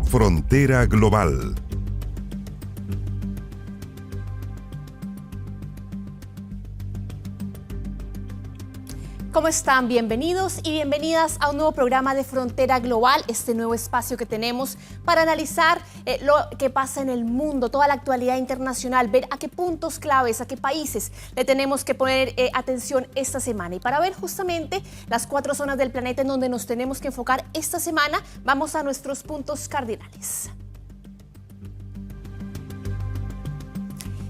Frontera Global. ¿Cómo están? Bienvenidos y bienvenidas a un nuevo programa de Frontera Global, este nuevo espacio que tenemos para analizar lo que pasa en el mundo, toda la actualidad internacional, ver a qué puntos claves, a qué países le tenemos que poner atención esta semana. Y para ver justamente las 4 zonas del planeta en donde nos tenemos que enfocar esta semana, vamos a nuestros puntos cardinales.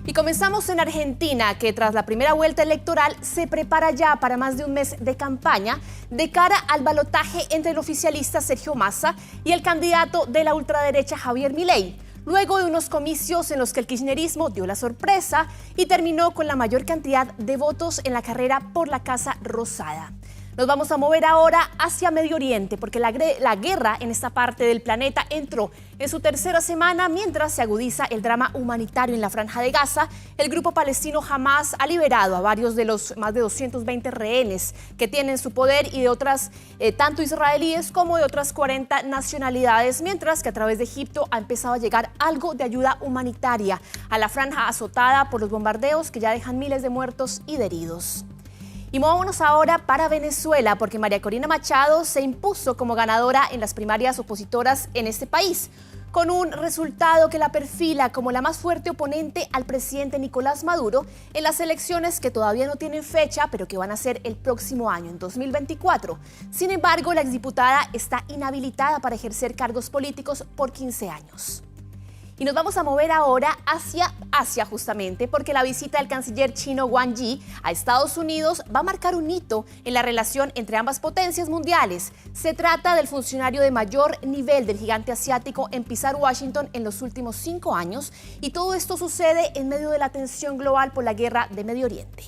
Y comenzamos en Argentina, que tras la primera vuelta electoral se prepara ya para más de un mes de campaña de cara al balotaje entre el oficialista Sergio Massa y el candidato de la ultraderecha Javier Milei, luego de unos comicios en los que el kirchnerismo dio la sorpresa y terminó con la mayor cantidad de votos en la carrera por la Casa Rosada. Nos vamos a mover ahora hacia Medio Oriente, porque la guerra en esta parte del planeta entró en su tercera semana mientras se agudiza el drama humanitario en la Franja de Gaza. El grupo palestino Hamas ha liberado a varios de los más de 220 rehenes que tienen su poder y de otras, tanto israelíes como de otras 40 nacionalidades, mientras que a través de Egipto ha empezado a llegar algo de ayuda humanitaria a la franja azotada por los bombardeos que ya dejan miles de muertos y de heridos. Y movámonos ahora para Venezuela, porque María Corina Machado se impuso como ganadora en las primarias opositoras en este país, con un resultado que la perfila como la más fuerte oponente al presidente Nicolás Maduro en las elecciones que todavía no tienen fecha, pero que van a ser el próximo año, en 2024. Sin embargo, la exdiputada está inhabilitada para ejercer cargos políticos por 15 años. Y nos vamos a mover ahora hacia Asia justamente, porque la visita del canciller chino Wang Yi a Estados Unidos va a marcar un hito en la relación entre ambas potencias mundiales. Se trata del funcionario de mayor nivel del gigante asiático en pisar Washington en los últimos 5 años, y todo esto sucede en medio de la tensión global por la guerra de Medio Oriente.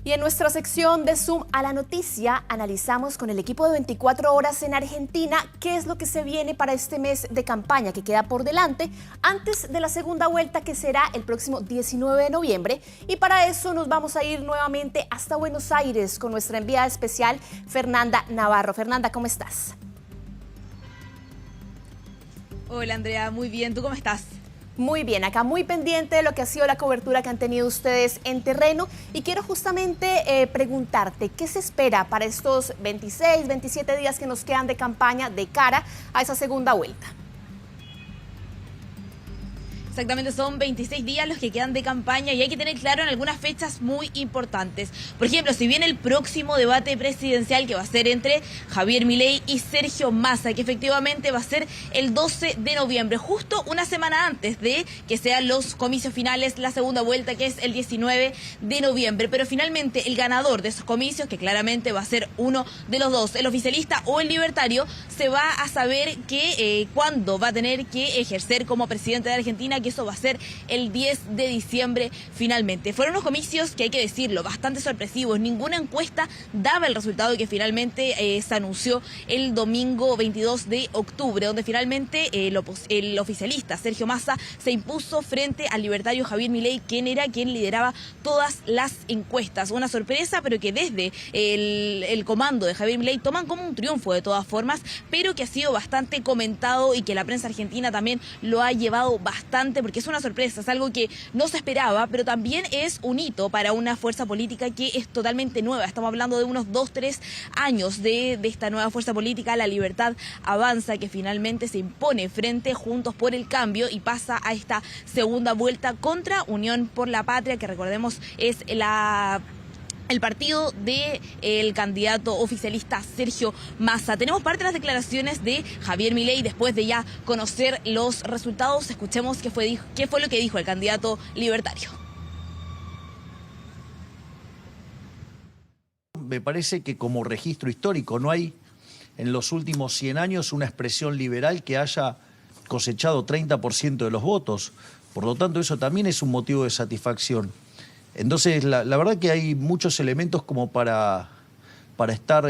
Y en nuestra sección de Zoom a la noticia, analizamos con el equipo de 24 horas en Argentina qué es lo que se viene para este mes de campaña que queda por delante antes de la segunda vuelta, que será el próximo 19 de noviembre. Y para eso nos vamos a ir nuevamente hasta Buenos Aires con nuestra enviada especial Fernanda Navarro. Fernanda, ¿cómo estás? Hola Andrea, muy bien. ¿Tú cómo estás? Muy bien, acá muy pendiente de lo que ha sido la cobertura que han tenido ustedes en terreno, y quiero justamente preguntarte qué se espera para estos 26, 27 días que nos quedan de campaña de cara a esa segunda vuelta. Exactamente, son 26 días los que quedan de campaña y hay que tener claro en algunas fechas muy importantes. Por ejemplo, si viene el próximo debate presidencial, que va a ser entre Javier Milei y Sergio Massa, que efectivamente va a ser el 12 de noviembre, justo una semana antes de que sean los comicios finales, la segunda vuelta, que es el 19 de noviembre. Pero finalmente el ganador de esos comicios, que claramente va a ser uno de los dos, el oficialista o el libertario, se va a saber que cuándo va a tener que ejercer como presidente de Argentina, que eso va a ser el 10 de diciembre finalmente. Fueron unos comicios que, hay que decirlo, bastante sorpresivos. Ninguna encuesta daba el resultado que finalmente se anunció el domingo 22 de octubre, donde finalmente el oficialista Sergio Massa se impuso frente al libertario Javier Milei, quien lideraba todas las encuestas. Una sorpresa, pero que desde el comando de Javier Milei toman como un triunfo de todas formas, pero que ha sido bastante comentado y que la prensa argentina también lo ha llevado bastante, porque es una sorpresa, es algo que no se esperaba, pero también es un hito para una fuerza política que es totalmente nueva. Estamos hablando de unos 2-3 años de esta nueva fuerza política, La Libertad Avanza, que finalmente se impone frente Juntos por el Cambio y pasa a esta segunda vuelta contra Unión por la Patria, que recordemos es el partido del candidato oficialista Sergio Massa. Tenemos parte de las declaraciones de Javier Milei después de ya conocer los resultados. Escuchemos qué fue lo que dijo el candidato libertario. Me parece que como registro histórico no hay en los últimos 100 años una expresión liberal que haya cosechado 30% de los votos. Por lo tanto, eso también es un motivo de satisfacción. Entonces, la verdad que hay muchos elementos como para estar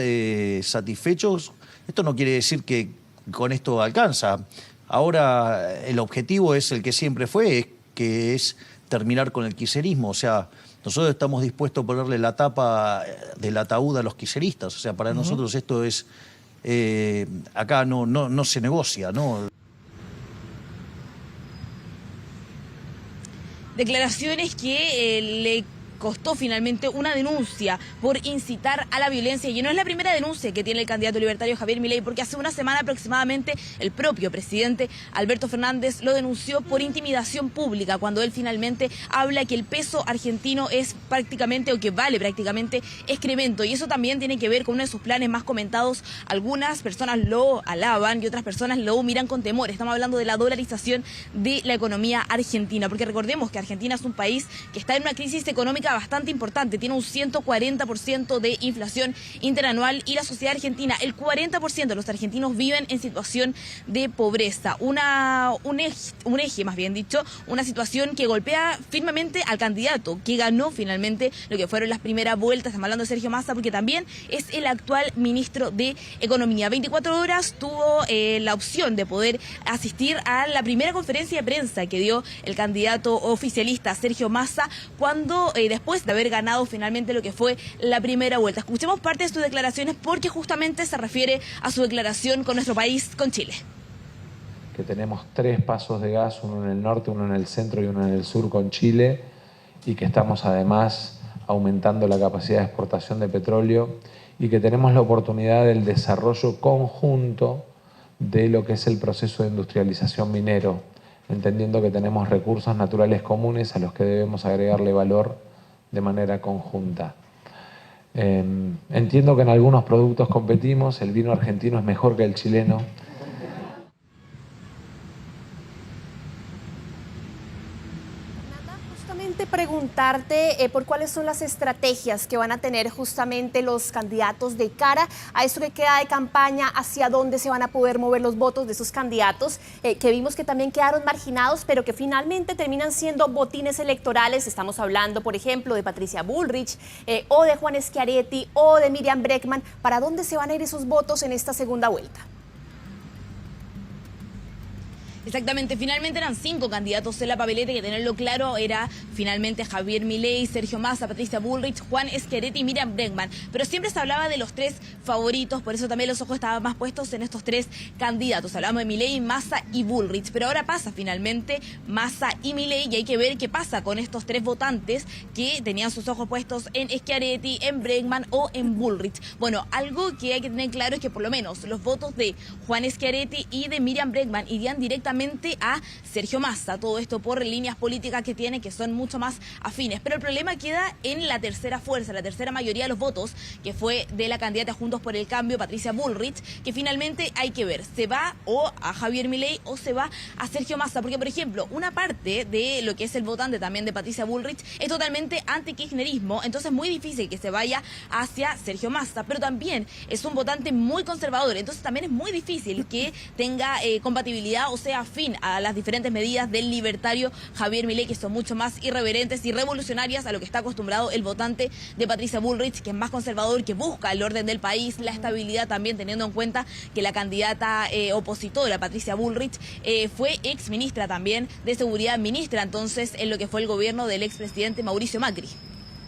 satisfechos. Esto no quiere decir que con esto alcanza. Ahora el objetivo es el que siempre fue, que es terminar con el kirchnerismo. O sea, nosotros estamos dispuestos a ponerle la tapa del ataúd a los kirchneristas. O sea, para nosotros esto es acá no se negocia, ¿no? Declaraciones que le costó finalmente una denuncia por incitar a la violencia, y no es la primera denuncia que tiene el candidato libertario Javier Milei, porque hace una semana aproximadamente el propio presidente Alberto Fernández lo denunció por intimidación pública, cuando él finalmente habla que el peso argentino es prácticamente, o que vale prácticamente, excremento, y eso también tiene que ver con uno de sus planes más comentados. Algunas personas lo alaban y otras personas lo miran con temor. Estamos hablando de la dolarización de la economía argentina, porque recordemos que Argentina es un país que está en una crisis económica bastante importante, tiene un 140% de inflación interanual, y la sociedad argentina, el 40% de los argentinos viven en situación de pobreza, un eje más bien dicho, una situación que golpea firmemente al candidato que ganó finalmente lo que fueron las primeras vueltas. Estamos hablando de Sergio Massa, porque también es el actual ministro de Economía. 24 horas tuvo la opción de poder asistir a la primera conferencia de prensa que dio el candidato oficialista Sergio Massa, cuando después de haber ganado finalmente lo que fue la primera vuelta. Escuchemos parte de sus declaraciones, porque justamente se refiere a su declaración con nuestro país, con Chile. Que tenemos 3 pasos de gas, uno en el norte, uno en el centro y uno en el sur con Chile, y que estamos además aumentando la capacidad de exportación de petróleo, y que tenemos la oportunidad del desarrollo conjunto de lo que es el proceso de industrialización minero, entendiendo que tenemos recursos naturales comunes a los que debemos agregarle valor de manera conjunta. Entiendo que en algunos productos competimos, el vino argentino es mejor que el chileno. Justamente preguntarte por cuáles son las estrategias que van a tener justamente los candidatos de cara a esto que queda de campaña, hacia dónde se van a poder mover los votos de esos candidatos que vimos que también quedaron marginados, pero que finalmente terminan siendo botines electorales. Estamos hablando, por ejemplo, de Patricia Bullrich o de Juan Schiaretti o de Miriam Bregman. ¿Para dónde se van a ir esos votos en esta segunda vuelta? Exactamente, finalmente eran 5 candidatos en la papeleta, que tenerlo claro era finalmente Javier Milei, Sergio Massa, Patricia Bullrich, Juan Schiaretti y Miriam Bregman. Pero siempre se hablaba de los 3 favoritos, por eso también los ojos estaban más puestos en estos 3 candidatos. Hablamos de Milei, Massa y Bullrich, pero ahora pasa finalmente Massa y Milei, y hay que ver qué pasa con estos 3 votantes que tenían sus ojos puestos en Schiaretti, en Bregman o en Bullrich. Bueno, algo que hay que tener claro es que por lo menos los votos de Juan Schiaretti y de Miriam Bregman irían directamente a Sergio Massa, todo esto por líneas políticas que tiene, que son mucho más afines. Pero el problema queda en la tercera fuerza, la tercera mayoría de los votos, que fue de la candidata Juntos por el Cambio, Patricia Bullrich, que finalmente hay que ver, se va o a Javier Milei o se va a Sergio Massa, porque por ejemplo, una parte de lo que es el votante también de Patricia Bullrich es totalmente anti-kirchnerismo, entonces es muy difícil que se vaya hacia Sergio Massa, pero también es un votante muy conservador, entonces también es muy difícil que tenga compatibilidad o sea fin a las diferentes medidas del libertario Javier Milei, que son mucho más irreverentes y revolucionarias a lo que está acostumbrado el votante de Patricia Bullrich, que es más conservador, que busca el orden del país, la estabilidad también, teniendo en cuenta que la candidata opositora, Patricia Bullrich, fue ex ministra también de Seguridad, ministra entonces en lo que fue el gobierno del expresidente Mauricio Macri.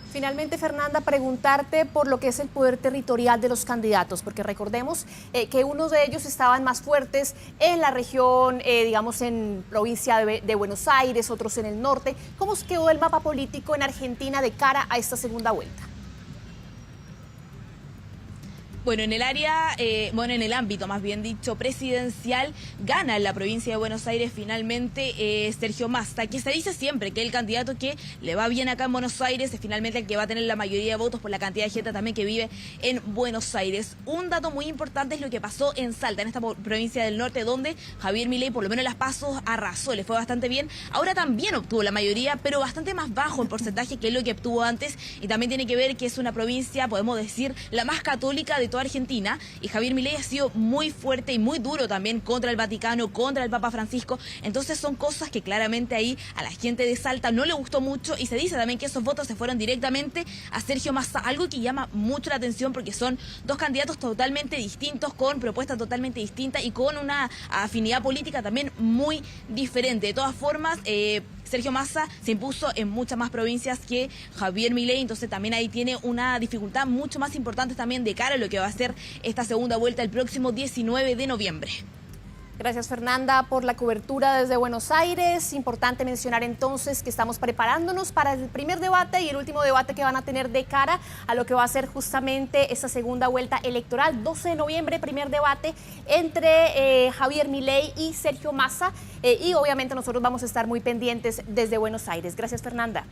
Finalmente, Fernanda, preguntarte por lo que es el poder territorial de los candidatos, porque recordemos que unos de ellos estaban más fuertes en la región, digamos en provincia de Buenos Aires, otros en el norte. ¿Cómo quedó el mapa político en Argentina de cara a esta segunda vuelta? Bueno, en el área, en el ámbito más bien dicho presidencial, gana en la provincia de Buenos Aires finalmente Sergio Massa, que se dice siempre que el candidato que le va bien acá en Buenos Aires es finalmente el que va a tener la mayoría de votos por la cantidad de gente también que vive en Buenos Aires. Un dato muy importante es lo que pasó en Salta, en esta provincia del norte, donde Javier Milei por lo menos las pasos arrasó, le fue bastante bien. Ahora también obtuvo la mayoría, pero bastante más bajo en porcentaje que lo que obtuvo antes, y también tiene que ver que es una provincia, podemos decir, la más católica de toda Argentina, y Javier Milei ha sido muy fuerte y muy duro también contra el Vaticano, contra el Papa Francisco. Entonces son cosas que claramente ahí a la gente de Salta no le gustó mucho, y se dice también que esos votos se fueron directamente a Sergio Massa, algo que llama mucho la atención porque son dos candidatos totalmente distintos, con propuestas totalmente distintas y con una afinidad política también muy diferente. De todas formas, Sergio Massa se impuso en muchas más provincias que Javier Milei, entonces también ahí tiene una dificultad mucho más importante también de cara a lo que va a ser esta segunda vuelta el próximo 19 de noviembre. Gracias, Fernanda, por la cobertura desde Buenos Aires. Importante mencionar entonces que estamos preparándonos para el primer debate y el último debate que van a tener de cara a lo que va a ser justamente esta segunda vuelta electoral. 12 de noviembre, primer debate entre Javier Milei y Sergio Massa. Y obviamente nosotros vamos a estar muy pendientes desde Buenos Aires. Gracias, Fernanda.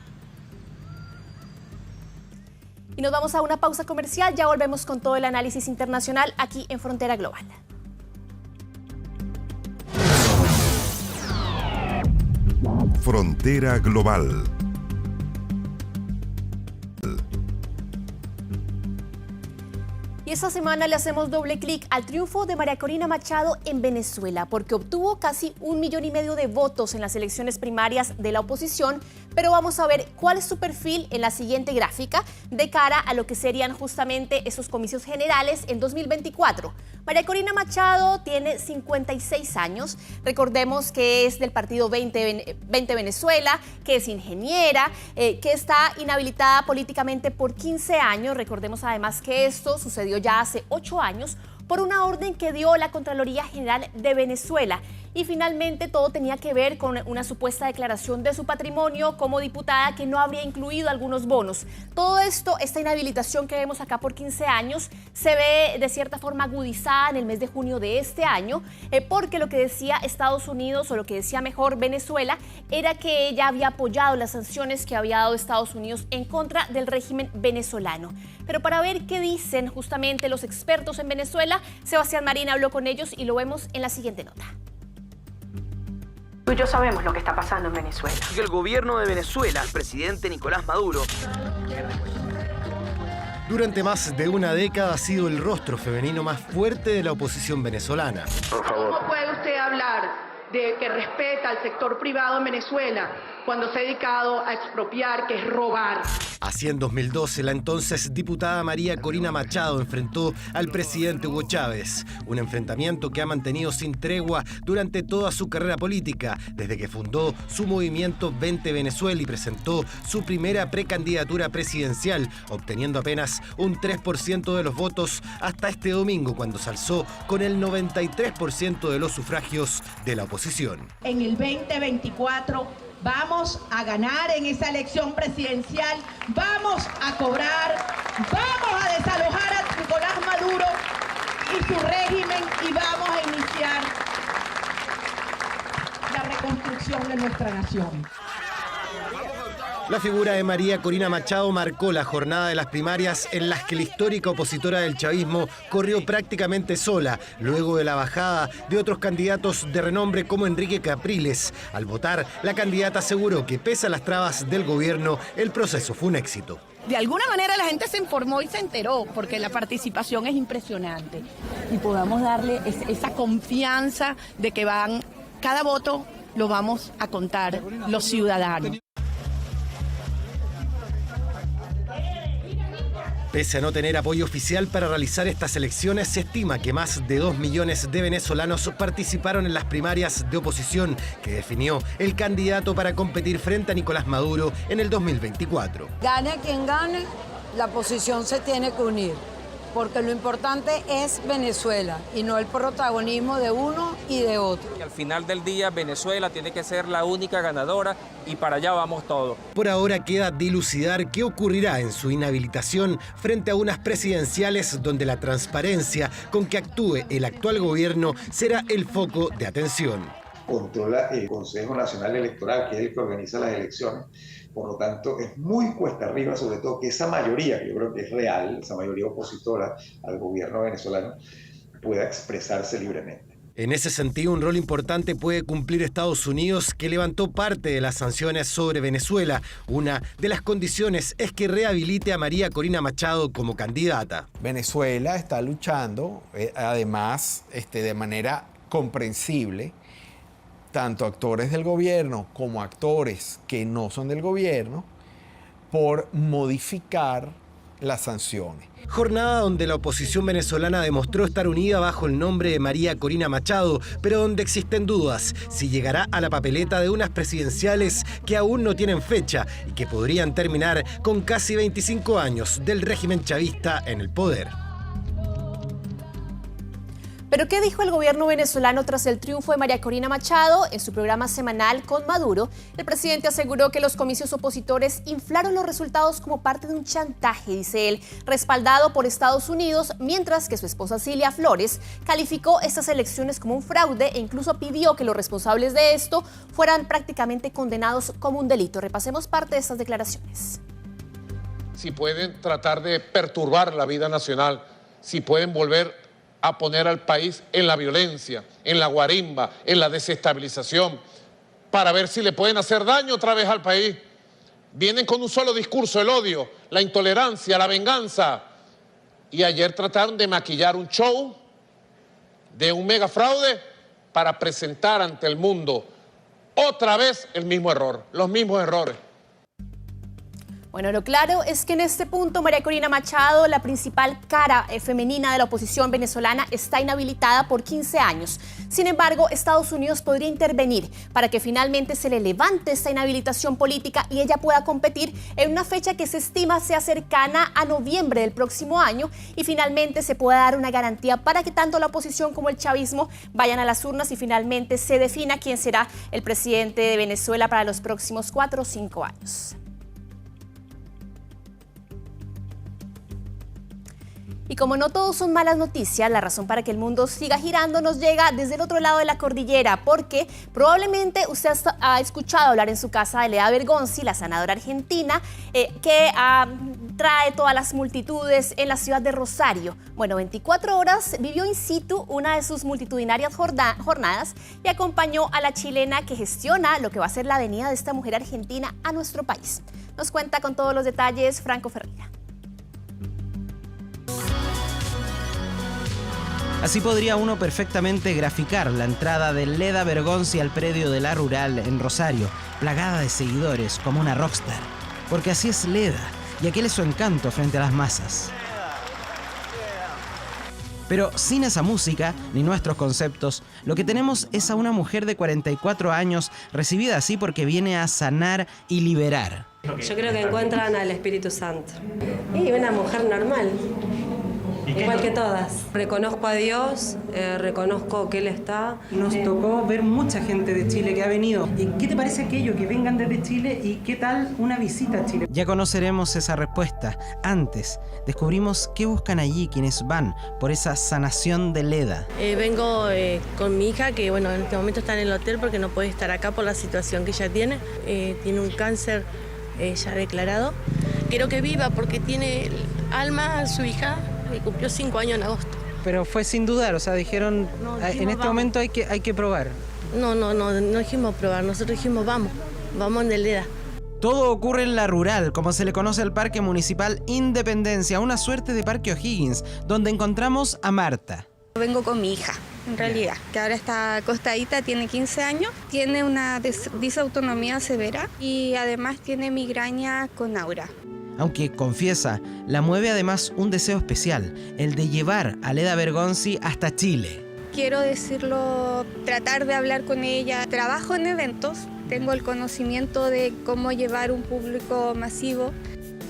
Y nos vamos a una pausa comercial. Ya volvemos con todo el análisis internacional aquí en Frontera Global. Frontera Global. Y esta semana le hacemos doble clic al triunfo de María Corina Machado en Venezuela, porque obtuvo casi 1,5 millones de votos en las elecciones primarias de la oposición, pero vamos a ver cuál es su perfil en la siguiente gráfica de cara a lo que serían justamente esos comicios generales en 2024. María Corina Machado tiene 56 años, recordemos que es del partido 20 Venezuela, que es ingeniera, que está inhabilitada políticamente por 15 años, recordemos además que esto sucedió ya hace 8 años, por una orden que dio la Contraloría General de Venezuela. Y finalmente todo tenía que ver con una supuesta declaración de su patrimonio como diputada que no habría incluido algunos bonos. Todo esto, esta inhabilitación que vemos acá por 15 años, se ve de cierta forma agudizada en el mes de junio de este año, porque lo que decía Estados Unidos, o lo que decía mejor Venezuela, era que ella había apoyado las sanciones que había dado Estados Unidos en contra del régimen venezolano. Pero para ver qué dicen justamente los expertos en Venezuela, Sebastián Marín habló con ellos y lo vemos en la siguiente nota. Tú y yo sabemos lo que está pasando en Venezuela. El gobierno de Venezuela, el presidente Nicolás Maduro, durante más de una década ha sido el rostro femenino más fuerte de la oposición venezolana. por favor. ¿Cómo puede usted hablar de que respeta al sector privado en Venezuela cuando se ha dedicado a expropiar, que es robar? Así en 2012, la entonces diputada María Corina Machado enfrentó al presidente Hugo Chávez, un enfrentamiento que ha mantenido sin tregua durante toda su carrera política, desde que fundó su movimiento 20 Venezuela y presentó su primera precandidatura presidencial, obteniendo apenas un 3% de los votos hasta este domingo, cuando se alzó con el 93% de los sufragios de la oposición. En el 2024 vamos a ganar en esa elección presidencial, vamos a cobrar, vamos a desalojar a Nicolás Maduro y su régimen y vamos a iniciar la reconstrucción de nuestra nación. La figura de María Corina Machado marcó la jornada de las primarias en las que la histórica opositora del chavismo corrió prácticamente sola, luego de la bajada de otros candidatos de renombre como Enrique Capriles. Al votar, la candidata aseguró que pese a las trabas del gobierno, el proceso fue un éxito. De alguna manera la gente se informó y se enteró, porque la participación es impresionante. Y podamos darle esa confianza de que cada voto lo vamos a contar los ciudadanos. Pese a no tener apoyo oficial para realizar estas elecciones, se estima que más de 2 millones de venezolanos participaron en las primarias de oposición que definió el candidato para competir frente a Nicolás Maduro en el 2024. Gane quien gane, la oposición se tiene que unir, porque lo importante es Venezuela y no el protagonismo de uno y de otro. Al final del día, Venezuela tiene que ser la única ganadora y para allá vamos todos. Por ahora queda dilucidar qué ocurrirá en su inhabilitación frente a unas presidenciales donde la transparencia con que actúe el actual gobierno será el foco de atención. Controla el Consejo Nacional Electoral, que es el que organiza las elecciones. Por lo tanto, es muy cuesta arriba, sobre todo que esa mayoría, que yo creo que es real, esa mayoría opositora al gobierno venezolano, pueda expresarse libremente. En ese sentido, un rol importante puede cumplir Estados Unidos, que levantó parte de las sanciones sobre Venezuela. Una de las condiciones es que rehabilite a María Corina Machado como candidata. Venezuela está luchando, además, de manera comprensible, tanto actores del gobierno como actores que no son del gobierno, por modificar las sanciones. Jornada donde la oposición venezolana demostró estar unida bajo el nombre de María Corina Machado, pero donde existen dudas si llegará a la papeleta de unas presidenciales que aún no tienen fecha y que podrían terminar con casi 25 años del régimen chavista en el poder. ¿Pero qué dijo el gobierno venezolano tras el triunfo de María Corina Machado? En su programa semanal con Maduro, el presidente aseguró que los comicios opositores inflaron los resultados como parte de un chantaje, dice él, respaldado por Estados Unidos, mientras que su esposa Cilia Flores calificó estas elecciones como un fraude e incluso pidió que los responsables de esto fueran prácticamente condenados como un delito. Repasemos parte de estas declaraciones. Si pueden tratar de perturbar la vida nacional, si pueden volver a poner al país en la violencia, en la guarimba, en la desestabilización, para ver si le pueden hacer daño otra vez al país. Vienen con un solo discurso, el odio, la intolerancia, la venganza. Y ayer trataron de maquillar un show de un mega fraude para presentar ante el mundo otra vez el mismo error, los mismos errores. Bueno, lo claro es que en este punto María Corina Machado, la principal cara femenina de la oposición venezolana, está inhabilitada por 15 años. Sin embargo, Estados Unidos podría intervenir para que finalmente se le levante esta inhabilitación política y ella pueda competir en una fecha que se estima sea cercana a noviembre del próximo año y finalmente se pueda dar una garantía para que tanto la oposición como el chavismo vayan a las urnas y finalmente se defina quién será el presidente de Venezuela para los próximos 4 o 5 años. Y como no todos son malas noticias, la razón para que el mundo siga girando nos llega desde el otro lado de la cordillera, porque probablemente usted ha escuchado hablar en su casa de Leda Bergonzi, la sanadora argentina, que trae todas las multitudes en la ciudad de Rosario. Bueno, 24 horas vivió in situ una de sus multitudinarias jornadas y acompañó a la chilena que gestiona lo que va a ser la venida de esta mujer argentina a nuestro país. Nos cuenta con todos los detalles Franco Ferreira. Así podría uno perfectamente graficar la entrada de Leda Bergonzi al predio de La Rural en Rosario, plagada de seguidores como una rockstar. Porque así es Leda, y aquel es su encanto frente a las masas. Pero sin esa música, ni nuestros conceptos, lo que tenemos es a una mujer de 44 años, recibida así porque viene a sanar y liberar. Yo creo que encuentran al Espíritu Santo. Y una mujer normal. Igual que todas. Reconozco a Dios, reconozco que Él está. Nos tocó ver mucha gente de Chile que ha venido. ¿Y qué te parece aquello que vengan desde Chile y qué tal una visita a Chile? Ya conoceremos esa respuesta. Antes, descubrimos qué buscan allí quienes van por esa sanación de Leda. Vengo con mi hija, que bueno, en este momento está en el hotel porque no puede estar acá por la situación que ella tiene. Tiene un cáncer ya declarado. Quiero que viva porque tiene alma, su hija. Cumplió 5 años en agosto. Pero fue sin dudar, o sea, dijeron, en este momento hay que probar. No dijimos probar, nosotros dijimos vamos en Leda. Todo ocurre en La Rural, como se le conoce al Parque Municipal Independencia, una suerte de Parque O'Higgins, donde encontramos a Marta. Vengo con mi hija, en realidad, que ahora está acostadita, tiene 15 años, tiene una disautonomía severa y además tiene migraña con aura. Aunque, confiesa, la mueve además un deseo especial, el de llevar a Leda Bergonzi hasta Chile. Quiero decirlo, tratar de hablar con ella. Trabajo en eventos, tengo el conocimiento de cómo llevar un público masivo.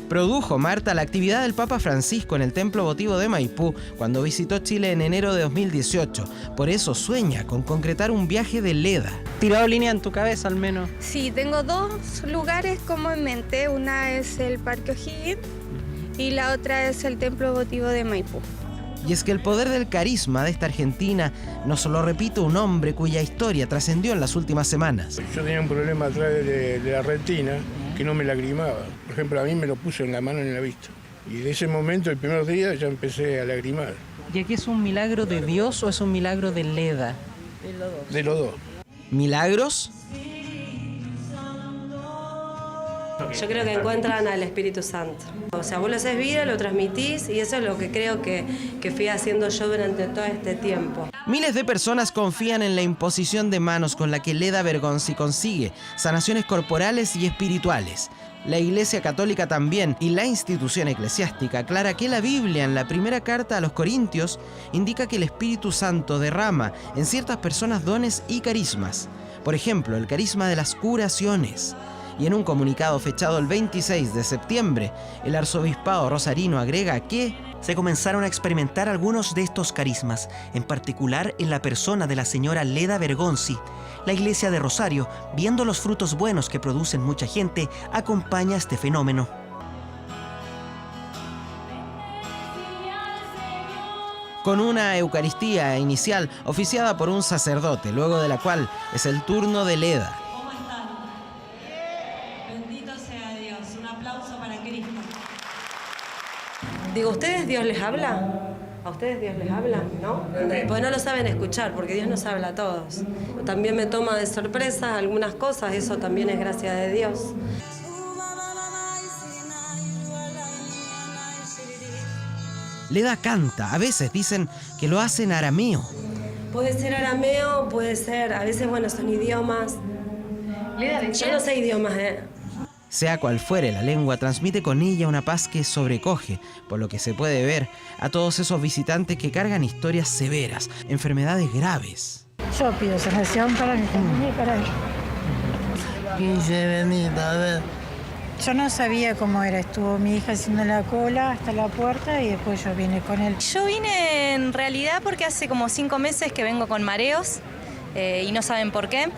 Produjo Marta la actividad del Papa Francisco en el Templo Votivo de Maipú cuando visitó Chile en enero de 2018. Por eso sueña con concretar un viaje de Leda. ¿Tirado línea en tu cabeza al menos? Sí, tengo 2 lugares como en mente. Una es el Parque O'Higgins y la otra es el Templo Votivo de Maipú. Y es que el poder del carisma de esta argentina nos lo repite un hombre cuya historia trascendió en las últimas semanas. Yo tenía un problema atrás de la retina que no me lagrimaba. Por ejemplo, a mí me lo puso en la mano y en la vista. Y de ese momento, el primer día, ya empecé a lagrimar. ¿Y aquí es un milagro de Dios o es un milagro de Leda? De los dos. ¿Milagros? Yo creo que encuentran al Espíritu Santo. O sea, vos lo haces vida, lo transmitís y eso es lo que creo que fui haciendo yo durante todo este tiempo. Miles de personas confían en la imposición de manos con la que Leda Bergonzi consigue sanaciones corporales y espirituales. La Iglesia Católica también, y la institución eclesiástica aclara que la Biblia, en la primera carta a los Corintios, indica que el Espíritu Santo derrama en ciertas personas dones y carismas. Por ejemplo, el carisma de las curaciones. Y en un comunicado fechado el 26 de septiembre, el arzobispado rosarino agrega que se comenzaron a experimentar algunos de estos carismas, en particular en la persona de la señora Leda Bergonzi. La Iglesia de Rosario, viendo los frutos buenos que producen mucha gente, acompaña este fenómeno. Con una Eucaristía inicial oficiada por un sacerdote, luego de la cual es el turno de Leda. ¿Cómo están? Bendito sea Dios. Un aplauso para Cristo. Digo, ¿ustedes Dios les habla? ¿A ustedes Dios les habla? ¿No? Pues no lo saben escuchar, porque Dios nos habla a todos. También me toma de sorpresa algunas cosas, eso también es gracia de Dios. Leda canta, a veces dicen que lo hace en arameo. Puede ser arameo, puede ser, a veces, bueno, son idiomas. Yo no sé idiomas, Sea cual fuere la lengua, transmite con ella una paz que sobrecoge, por lo que se puede ver a todos esos visitantes que cargan historias severas, enfermedades graves. Yo pido sanación para mi familia y para él. 15 Benita, a ver. Yo no sabía cómo era, estuvo mi hija haciendo la cola hasta la puerta y después yo vine con él. Yo vine en realidad porque hace como 5 meses que vengo con mareos y no saben por qué.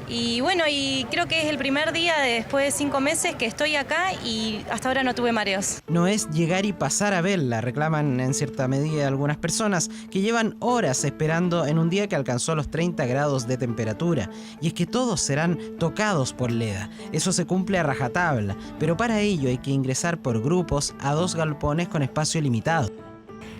Y bueno, y creo que es el primer día después de 5 meses que estoy acá y hasta ahora no tuve mareos. No es llegar y pasar a verla, reclaman en cierta medida algunas personas que llevan horas esperando en un día que alcanzó los 30 grados de temperatura. Y es que todos serán tocados por Leda. Eso se cumple a rajatabla, pero para ello hay que ingresar por grupos a 2 galpones con espacio limitado.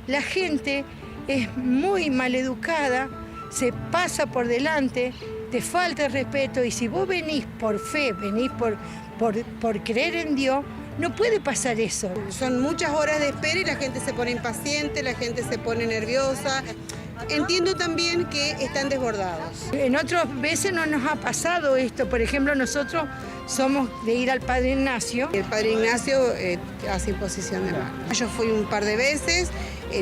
La gente es muy maleducada, se pasa por delante, te falta el respeto y si vos venís por fe, venís por creer en Dios, no puede pasar eso. Son muchas horas de espera y la gente se pone impaciente, la gente se pone nerviosa. Entiendo también que están desbordados. En otras veces no nos ha pasado esto. Por ejemplo, nosotros somos de ir al Padre Ignacio. El Padre Ignacio hace imposición de manos. Yo fui un par de veces,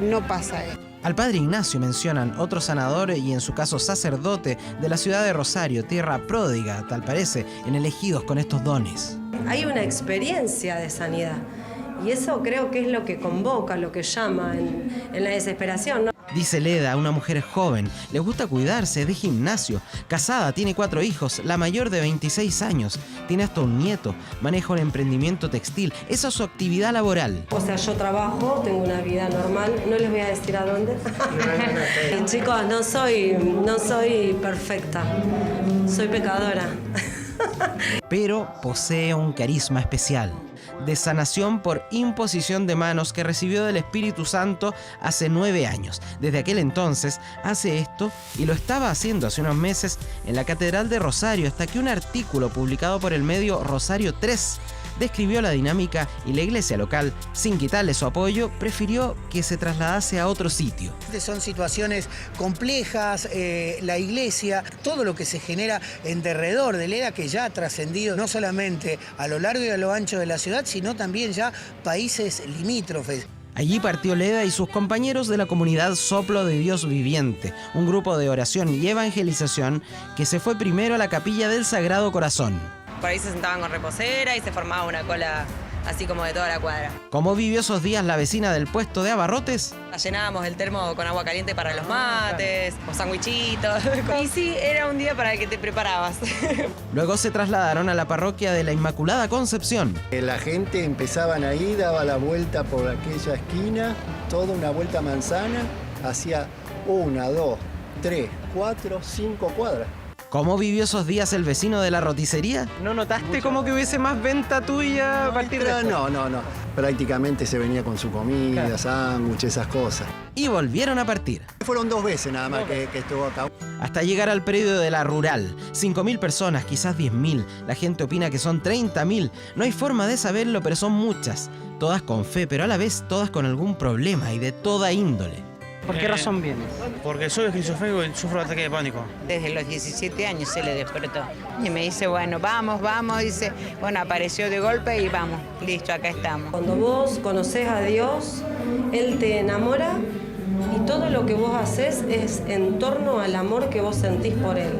no pasa eso. Al Padre Ignacio mencionan otro sanador y en su caso sacerdote de la ciudad de Rosario, tierra pródiga, tal parece, en elegidos con estos dones. Hay una experiencia de sanidad y eso creo que es lo que convoca, lo que llama en la desesperación, ¿no? Dice Leda, una mujer joven, le gusta cuidarse, de gimnasio, casada, tiene 4 hijos, la mayor de 26 años, tiene hasta un nieto, maneja un emprendimiento textil, esa es su actividad laboral. O sea, yo trabajo, tengo una vida normal, no les voy a decir a dónde. Chicos, no soy perfecta, soy pecadora. Pero posee un carisma especial, de sanación por imposición de manos que recibió del Espíritu Santo hace 9 años. Desde aquel entonces hace esto y lo estaba haciendo hace unos meses en la Catedral de Rosario, hasta que un artículo publicado por el medio Rosario 3 describió la dinámica y la iglesia local, sin quitarle su apoyo, prefirió que se trasladase a otro sitio. Son situaciones complejas, la iglesia, todo lo que se genera en derredor de Leda, que ya ha trascendido no solamente a lo largo y a lo ancho de la ciudad, sino también ya países limítrofes. Allí partió Leda y sus compañeros de la comunidad Soplo de Dios Viviente, un grupo de oración y evangelización que se fue primero a la capilla del Sagrado Corazón. Por ahí se sentaban con reposera y se formaba una cola así como de toda la cuadra. ¿Cómo vivió esos días la vecina del puesto de abarrotes? Llenábamos el termo con agua caliente para los mates, o sandwichitos. Y sí, era un día para el que te preparabas. Luego se trasladaron a la parroquia de la Inmaculada Concepción. La gente empezaban ahí, daba la vuelta por aquella esquina, toda una vuelta manzana, hacía 1, 2, 3, 4, 5 cuadras. ¿Cómo vivió esos días el vecino de la roticería? ¿No notaste como que hubiese más venta tuya a partir de No. Prácticamente se venía con su comida, sándwich, esas cosas. Y volvieron a partir. Fueron 2 veces nada más que estuvo acá. Hasta llegar al predio de la Rural. 5.000 personas, quizás 10.000. La gente opina que son 30.000. No hay forma de saberlo, pero son muchas. Todas con fe, pero a la vez todas con algún problema y de toda índole. ¿Por qué razón vienes? Porque soy esquizofrénico y sufro ataque de pánico. Desde los 17 años se le despertó. Y me dice, bueno, vamos, dice, bueno, apareció de golpe y vamos, listo, acá estamos. Cuando vos conocés a Dios, Él te enamora y todo lo que vos haces es en torno al amor que vos sentís por Él.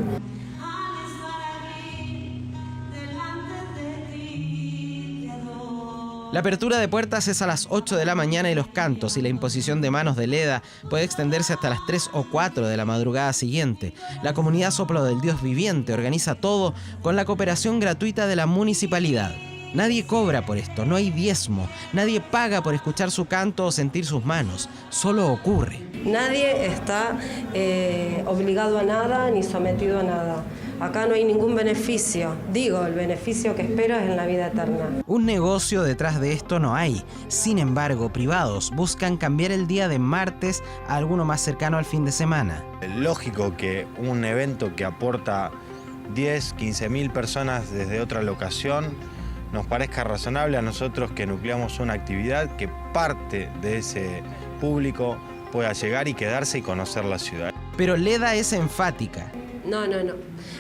La apertura de puertas es a las 8 de la mañana y los cantos y la imposición de manos de Leda puede extenderse hasta las 3 o 4 de la madrugada siguiente. La comunidad Soplo del Dios Viviente organiza todo con la cooperación gratuita de la municipalidad. Nadie cobra por esto, no hay diezmo, nadie paga por escuchar su canto o sentir sus manos, solo ocurre. Nadie está obligado a nada ni sometido a nada. Acá no hay ningún beneficio. Digo, el beneficio que espero es en la vida eterna. Un negocio detrás de esto no hay. Sin embargo, privados buscan cambiar el día de martes a alguno más cercano al fin de semana. Es lógico que un evento que aporta 10, 15.000 personas desde otra locación nos parezca razonable a nosotros que nucleamos una actividad que parte de ese público pueda llegar y quedarse y conocer la ciudad. Pero Leda es enfática. No.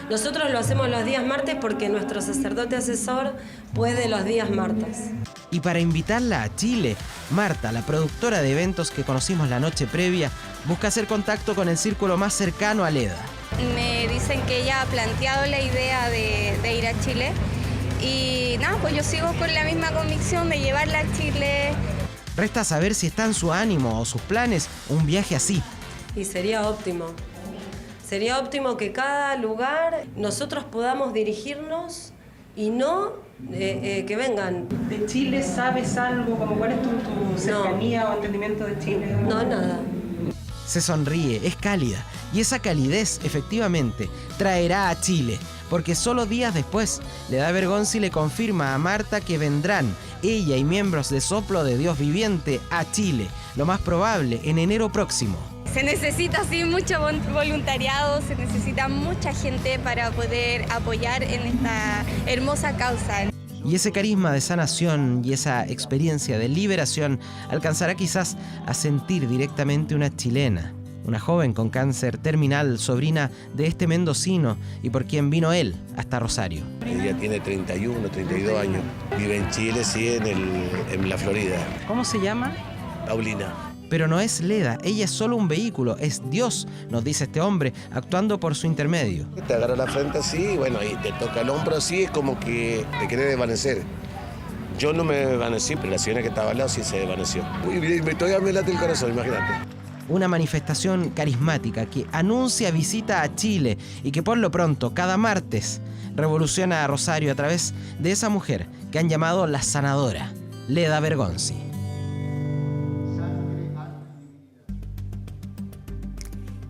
Nosotros lo hacemos los días martes porque nuestro sacerdote asesor puede los días martes. Y para invitarla a Chile, Marta, la productora de eventos que conocimos la noche previa, busca hacer contacto con el círculo más cercano a Leda. Me dicen que ella ha planteado la idea de ir a Chile y nada, pues yo sigo con la misma convicción de llevarla a Chile. Resta saber si está en su ánimo o sus planes un viaje así. Y sería óptimo. Sería óptimo que cada lugar nosotros podamos dirigirnos y no que vengan. ¿De Chile sabes algo? Como ¿cuál es tu cercanía o entendimiento de Chile? No, nada. Se sonríe, es cálida. Y esa calidez, efectivamente, traerá a Chile. Porque solo días después, Leda Bergonzi le confirma a Marta que vendrán ella y miembros de Soplo de Dios Viviente a Chile. Lo más probable, en enero próximo. Se necesita así mucho voluntariado, se necesita mucha gente para poder apoyar en esta hermosa causa. Y ese carisma de sanación y esa experiencia de liberación alcanzará quizás a sentir directamente una chilena, una joven con cáncer terminal, sobrina de este mendocino y por quien vino él hasta Rosario. Ella tiene 31, 32 años, vive en Chile, sí, en la Florida. ¿Cómo se llama? Paulina. Pero no es Leda, ella es solo un vehículo, es Dios, nos dice este hombre, actuando por su intermedio. Te agarra la frente así, bueno, y te toca el hombro así, es como que te quiere desvanecer. Yo no me desvanecí, pero la señora que estaba al lado sí se desvaneció. Todavía me late el corazón, imagínate. Una manifestación carismática que anuncia visita a Chile y que por lo pronto, cada martes, revoluciona a Rosario a través de esa mujer que han llamado la sanadora, Leda Bergonzi.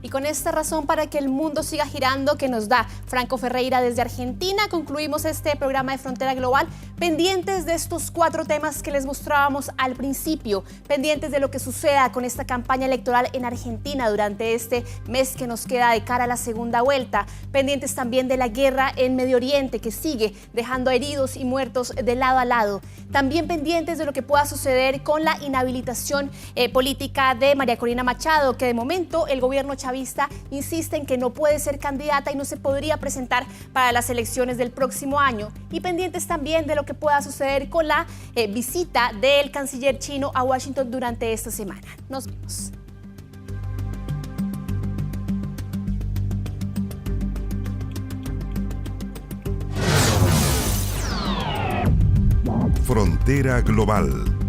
Y con esta razón para que el mundo siga girando que nos da Franco Ferreira desde Argentina, concluimos este programa de Frontera Global, pendientes de estos 4 temas que les mostrábamos al principio, pendientes de lo que suceda con esta campaña electoral en Argentina durante este mes que nos queda de cara a la segunda vuelta, pendientes también de la guerra en Medio Oriente que sigue dejando heridos y muertos de lado a lado, también pendientes de lo que pueda suceder con la inhabilitación política de María Corina Machado, que de momento el gobierno chavista insiste en que no puede ser candidata y no se podría presentar para las elecciones del próximo año. Y pendientes también de lo que pueda suceder con la visita del canciller chino a Washington durante esta semana. Nos vemos. Frontera Global.